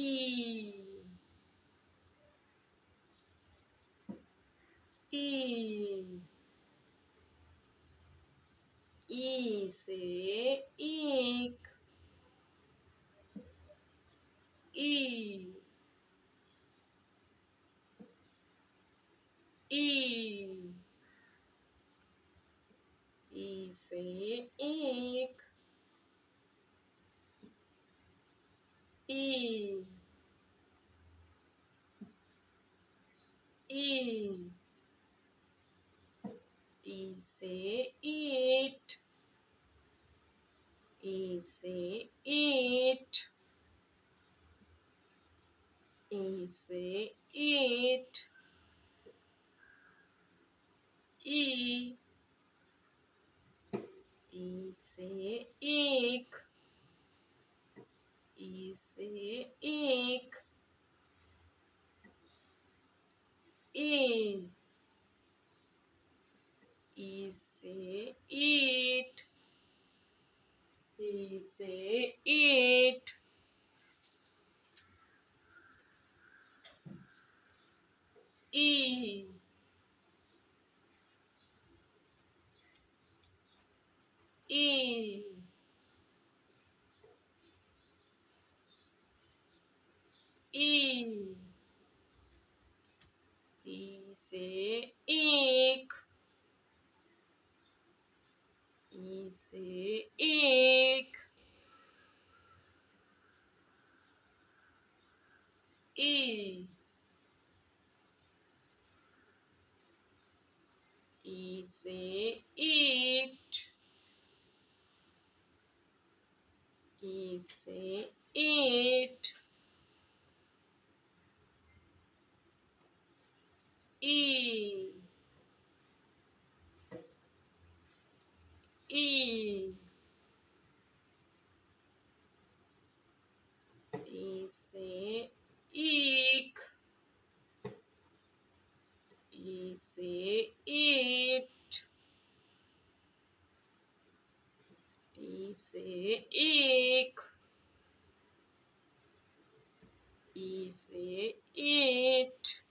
E. E से ईक. E. E. E से ईक. E. E. E से ईट. E से ईट. E से ईट. E. E से एक. E से एक. E. E से ईट. E से ईट. E. E. E. E से एक. E से एक. E. E से ईट. E से ईट. E. E. E से एक. E से ईट. E से एक. E से ईट.